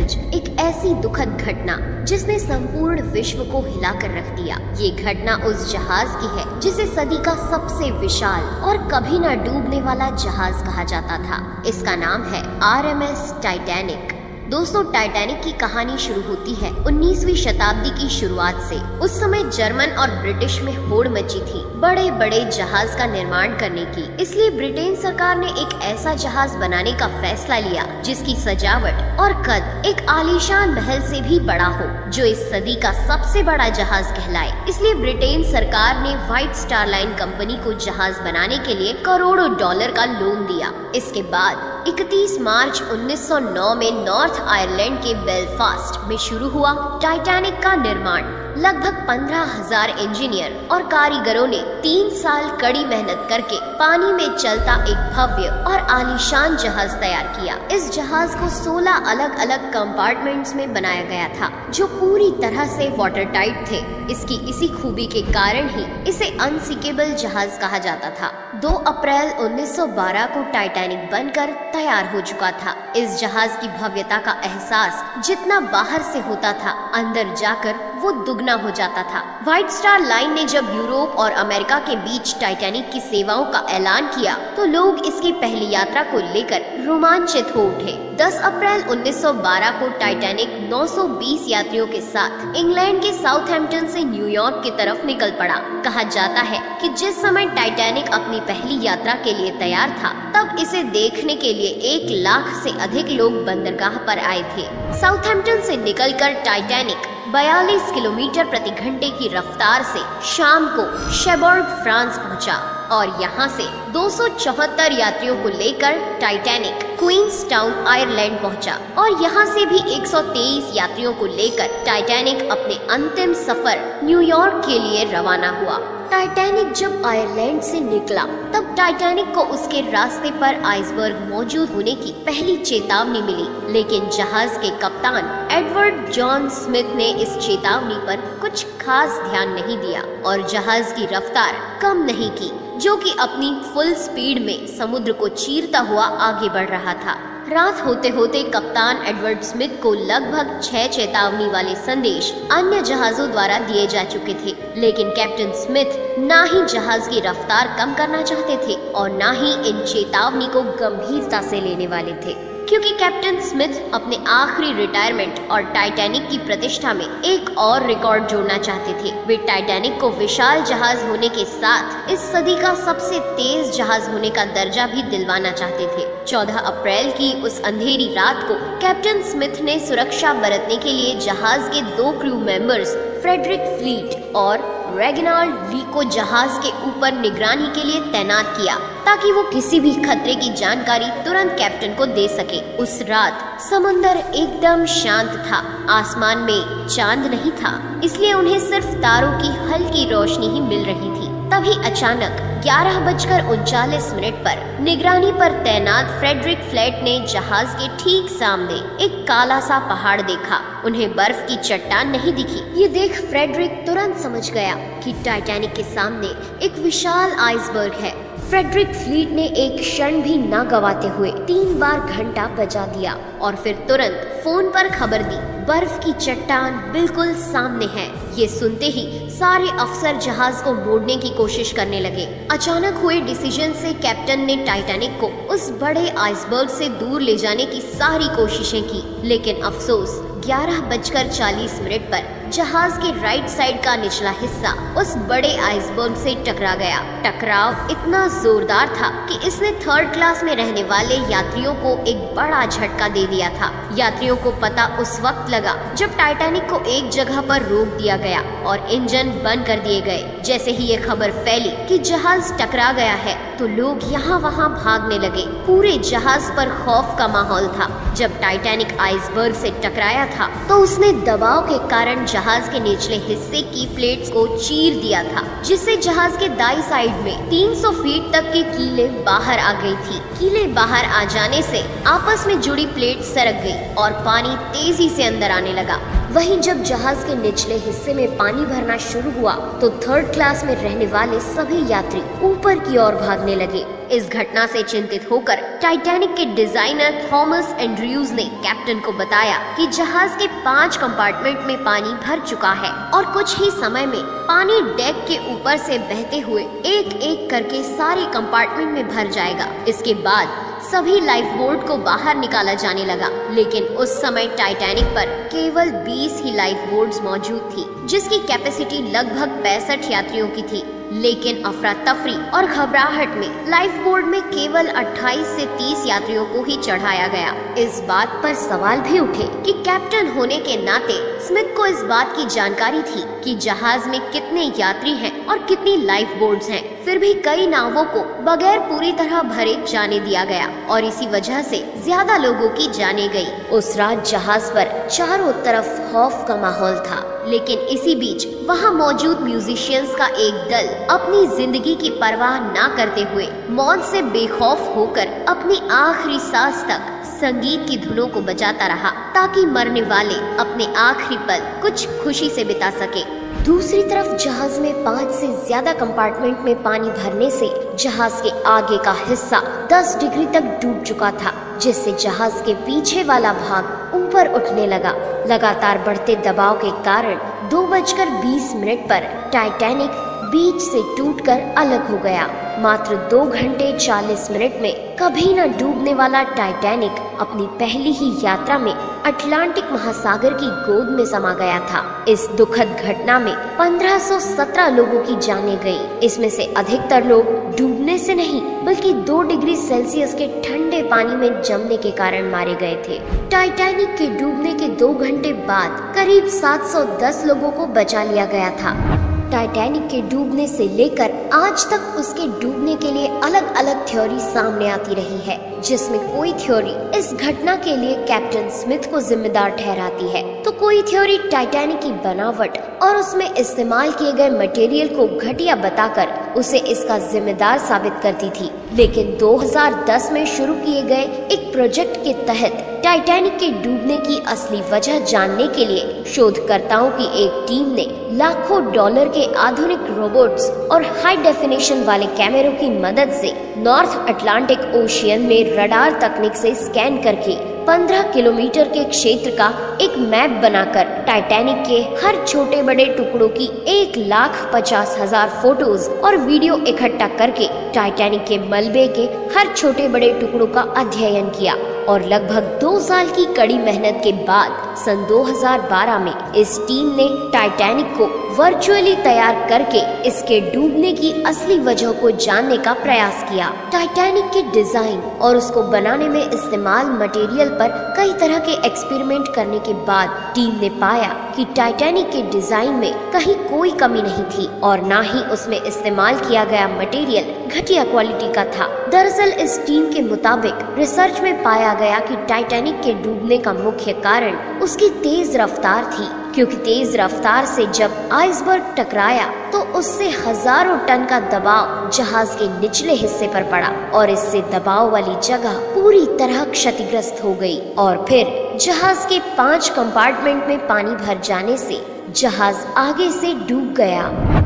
बीच एक ऐसी दुखद घटना जिसने संपूर्ण विश्व को हिलाकर रख दिया। ये घटना उस जहाज की है जिसे सदी का सबसे विशाल और कभी न डूबने वाला जहाज कहा जाता था। इसका नाम है RMS टाइटैनिक। दोस्तों, टाइटैनिक की कहानी शुरू होती है 19वीं शताब्दी की शुरुआत से। उस समय जर्मन और ब्रिटिश में होड़ मची थी बड़े बड़े जहाज का निर्माण करने की। इसलिए ब्रिटेन सरकार ने एक ऐसा जहाज बनाने का फैसला लिया जिसकी सजावट और कद एक आलीशान महल से भी बड़ा हो, जो इस सदी का सबसे बड़ा जहाज कहलाए। इसलिए ब्रिटेन सरकार ने व्हाइट स्टार लाइन कंपनी को जहाज बनाने के लिए करोड़ों डॉलर का लोन दिया। इसके बाद 31 मार्च 1909 में नॉर्थ आयरलैंड के बेलफास्ट में शुरू हुआ टाइटैनिक का निर्माण। लगभग 15,000 इंजीनियर और कारीगरों ने 3 साल कड़ी मेहनत करके पानी में चलता एक भव्य और आलीशान जहाज तैयार किया। इस जहाज को 16 अलग अलग कंपार्टमेंट्स में बनाया गया था, जो पूरी तरह से वाटर टाइट थे। इसकी इसी खूबी के कारण ही इसे अनसिंकेबल जहाज कहा जाता था। 2 अप्रैल 1912 को टाइटैनिक बनकर तैयार हो चुका था। इस जहाज की भव्यता का एहसास जितना बाहर से होता था, अंदर जाकर वो दुगना हो जाता था। व्हाइट स्टार लाइन ने जब यूरोप और अमेरिका के बीच टाइटैनिक की सेवाओं का ऐलान किया तो लोग इसकी पहली यात्रा को लेकर रोमांचित हो उठे। 10 अप्रैल 1912 को टाइटैनिक 920 यात्रियों के साथ इंग्लैंड के साउथहैम्पटन से न्यूयॉर्क की तरफ निकल पड़ा। कहा जाता है कि जिस समय टाइटैनिक अपनी पहली यात्रा के लिए तैयार था, तब इसे देखने के लिए 1 लाख से अधिक लोग बंदरगाह पर आए थे। साउथहैम्पटन से निकलकर टाइटैनिक 42 किलोमीटर प्रति घंटे की रफ्तार से शाम को शेबर्ग, फ्रांस पहुंचा और यहां से 274 यात्रियों को लेकर टाइटैनिक क्वींसटाउन, आयरलैंड पहुंचा और यहां से भी 123 यात्रियों को लेकर टाइटैनिक अपने अंतिम सफर न्यूयॉर्क के लिए रवाना हुआ। टाइटैनिक जब आयरलैंड से निकला तब टाइटैनिक को उसके रास्ते पर आइसबर्ग मौजूद होने की पहली चेतावनी मिली, लेकिन जहाज के कप्तान एडवर्ड जॉन स्मिथ ने इस चेतावनी पर कुछ खास ध्यान नहीं दिया और जहाज की रफ्तार कम नहीं की, जो कि अपनी फुल स्पीड में समुद्र को चीरता हुआ आगे बढ़ रहा था। रात होते होते कप्तान एडवर्ड स्मिथ को लगभग 6 चेतावनी वाले संदेश अन्य जहाजों द्वारा दिए जा चुके थे, लेकिन कैप्टन स्मिथ ना ही जहाज की रफ्तार कम करना चाहते थे और ना ही इन चेतावनी को गंभीरता से लेने वाले थे, क्योंकि कैप्टन स्मिथ अपने आखिरी रिटायरमेंट और टाइटैनिक की प्रतिष्ठा में एक और रिकॉर्ड जोड़ना चाहते थे। वे टाइटैनिक को विशाल जहाज होने के साथ इस सदी का सबसे तेज जहाज होने का दर्जा भी दिलवाना चाहते थे। 14 अप्रैल की उस अंधेरी रात को कैप्टन स्मिथ ने सुरक्षा बरतने के लिए जहाज के 2 क्रू मेंबर्स फ्रेडरिक फ्लीट और रेगिनाल्ड ली को जहाज के ऊपर निगरानी के लिए तैनात किया, ताकि वो किसी भी खतरे की जानकारी तुरंत कैप्टन को दे सके। उस रात समुंदर एकदम शांत था, आसमान में चांद नहीं था, इसलिए उन्हें सिर्फ तारों की हल्की रोशनी ही मिल रही थी। तभी अचानक 11:39 पर निगरानी पर तैनात फ्रेडरिक फ्लैट ने जहाज के ठीक सामने एक काला सा पहाड़ देखा। उन्हें बर्फ की चट्टान नहीं दिखी। ये देख फ्रेडरिक तुरंत समझ गया कि टाइटैनिक के सामने एक विशाल आइसबर्ग है। फ्रेडरिक फ्लीट ने एक क्षण भी न गवाते हुए 3 बार घंटा बजा दिया और फिर तुरंत फोन पर खबर दी, बर्फ की चट्टान बिल्कुल सामने है। ये सुनते ही सारे अफसर जहाज को मोड़ने की कोशिश करने लगे। अचानक हुए डिसीजन से कैप्टन ने टाइटैनिक को उस बड़े आइसबर्ग से दूर ले जाने की सारी कोशिशें की, लेकिन अफसोस 11:40 पर जहाज के राइट साइड का निचला हिस्सा उस बड़े आइसबर्ग से टकरा गया। टकराव इतना जोरदार था कि इसने 3rd क्लास में रहने वाले यात्रियों को एक बड़ा झटका दे दिया था। यात्रियों को पता उस वक्त लगा जब टाइटैनिक को एक जगह पर रोक दिया गया और इंजन बंद कर दिए गए। जैसे ही ये खबर फैली कि जहाज टकरा गया है तो लोग यहाँ वहाँ भागने लगे। पूरे जहाज पर खौफ का माहौल था। जब टाइटैनिक आइसबर्ग से टकराया था तो उसने दबाव के कारण जहाज के निचले हिस्से की प्लेट्स को चीर दिया था, जिससे जहाज के दाईं साइड में 300 फीट तक की कीलें बाहर आ गई थी। कीलें बाहर आ जाने से आपस में जुड़ी प्लेट सरक गई और पानी तेजी से अंदर आने लगा। वहीं जब जहाज के निचले हिस्से में पानी भरना शुरू हुआ तो थर्ड क्लास में रहने वाले सभी यात्री ऊपर की ओर भागने लगे। इस घटना से चिंतित होकर टाइटैनिक के डिजाइनर थॉमस एंड्रयूज ने कैप्टन को बताया कि जहाज के 5 कंपार्टमेंट में पानी भर चुका है और कुछ ही समय में पानी डेक के ऊपर से बहते हुए एक एक करके सारे कंपार्टमेंट में भर जाएगा। इसके बाद सभी लाइफ बोट को बाहर निकाला जाने लगा, लेकिन उस समय टाइटैनिक पर केवल 20 ही लाइफ बोट्स मौजूद थी, जिसकी कैपेसिटी लगभग 65 यात्रियों की थी। लेकिन अफरा तफरी और घबराहट में लाइफ बोट में केवल 28 से 30 यात्रियों को ही चढ़ाया गया। इस बात पर सवाल भी उठे कि कैप्टन होने के नाते स्मिथ को इस बात की जानकारी थी कि जहाज में कितने यात्री हैं और कितनी लाइफ बोट्स हैं। फिर भी कई नावों को बगैर पूरी तरह भरे जाने दिया गया और इसी वजह से ज्यादा लोगों की जाने गई। उस रात जहाज पर चारों तरफ खौफ का माहौल था, लेकिन इसी बीच वहाँ मौजूद म्यूजिशियंस का एक दल अपनी जिंदगी की परवाह ना करते हुए मौत से बेखौफ होकर अपनी आखिरी सांस तक संगीत की धुनों को बजाता रहा, ताकि मरने वाले अपने आखिरी पल कुछ खुशी से बिता सके। दूसरी तरफ जहाज में 5 से ज्यादा कंपार्टमेंट में पानी भरने से जहाज के आगे का हिस्सा 10 डिग्री तक डूब चुका था, जिससे जहाज के पीछे वाला भाग ऊपर उठने लगा। लगातार बढ़ते दबाव के कारण 2:20 पर टाइटैनिक बीच से टूटकर अलग हो गया। मात्र 2 घंटे 40 मिनट में कभी न डूबने वाला टाइटैनिक अपनी पहली ही यात्रा में अटलांटिक महासागर की गोद में समा गया था। इस दुखद घटना में 1517 लोगों की जानें गई। इसमें से अधिकतर लोग डूबने से नहीं बल्कि 2 डिग्री सेल्सियस के ठंडे पानी में जमने के कारण मारे गए थे। टाइटैनिक के डूबने के 2 घंटे बाद करीब 710 लोगों को बचा लिया गया था। टाइटैनिक के डूबने से लेकर आज तक उसके डूबने के लिए अलग अलग थ्योरी सामने आती रही है, जिसमें कोई थ्योरी इस घटना के लिए कैप्टन स्मिथ को जिम्मेदार ठहराती है, तो कोई थ्योरी टाइटैनिक की बनावट और उसमें इस्तेमाल किए गए मटेरियल को घटिया बताकर उसे इसका जिम्मेदार साबित करती थी। लेकिन 2010 में शुरू किए गए एक प्रोजेक्ट के तहत टाइटैनिक के डूबने की असली वजह जानने के लिए शोधकर्ताओं की एक टीम ने लाखों डॉलर के आधुनिक रोबोट्स और हाई डेफिनेशन वाले कैमरों की मदद से नॉर्थ अटलांटिक ओशियन में रडार तकनीक से स्कैन करके 15 किलोमीटर के क्षेत्र का एक मैप बनाकर टाइटैनिक के हर छोटे बड़े टुकड़ों की 1,50,000 फोटोज और वीडियो इकट्ठा करके टाइटैनिक के मलबे के हर छोटे बड़े टुकड़ों का अध्ययन किया। और लगभग 2 साल की कड़ी मेहनत के बाद सन 2012 में इस टीम ने टाइटैनिक को वर्चुअली तैयार करके इसके डूबने की असली वजह को जानने का प्रयास किया। टाइटैनिक के डिजाइन और उसको बनाने में इस्तेमाल मटेरियल पर कई तरह के एक्सपेरिमेंट करने के बाद टीम ने पाया कि टाइटैनिक के डिजाइन में कहीं कोई कमी नहीं थी और न ही उसमें इस्तेमाल किया गया मटेरियल घटिया क्वालिटी का था। दरअसल इस टीम के मुताबिक रिसर्च में पाया गया कि टाइटैनिक के डूबने का मुख्य कारण उसकी तेज रफ्तार थी, क्योंकि तेज रफ्तार से जब आइसबर्ग टकराया तो उससे हजारों टन का दबाव जहाज के निचले हिस्से पर पड़ा और इससे दबाव वाली जगह पूरी तरह क्षतिग्रस्त हो गई और फिर जहाज के 5 कंपार्टमेंट में पानी भर जाने से जहाज आगे से डूब गया।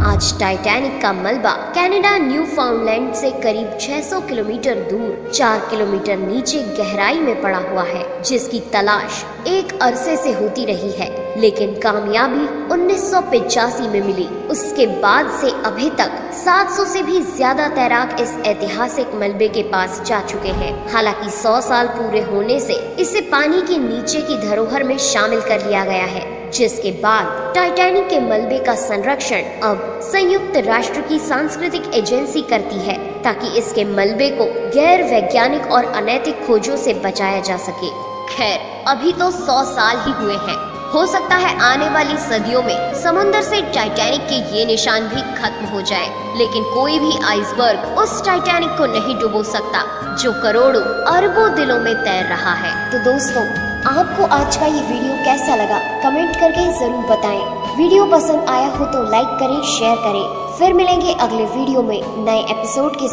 आज टाइटैनिक का मलबा कनाडा न्यूफाउंडलैंड से करीब 600 किलोमीटर दूर 4 किलोमीटर नीचे गहराई में पड़ा हुआ है, जिसकी तलाश एक अरसे से होती रही है, लेकिन कामयाबी 1985 में मिली। उसके बाद से अभी तक 700 से भी ज्यादा तैराक इस ऐतिहासिक मलबे के पास जा चुके हैं। हालांकि 100 साल पूरे होने से इसे पानी के नीचे की धरोहर में शामिल कर लिया गया है, जिसके बाद टाइटैनिक के मलबे का संरक्षण अब संयुक्त राष्ट्र की सांस्कृतिक एजेंसी करती है, ताकि इसके मलबे को गैर वैज्ञानिक और अनैतिक खोजों से बचाया जा सके। खैर, अभी तो 100 साल ही हुए हैं। हो सकता है आने वाली सदियों में समुद्र से टाइटैनिक के ये निशान भी खत्म हो जाए, लेकिन कोई भी आइसबर्ग उस टाइटैनिक को नहीं डुबो सकता जो करोड़ों अरबों दिलों में तैर रहा है। तो दोस्तों, आपको आज का ये वीडियो कैसा लगा कमेंट करके जरूर बताएं। वीडियो पसंद आया हो तो लाइक करें, शेयर करें। फिर मिलेंगे अगले वीडियो में नए एपिसोड के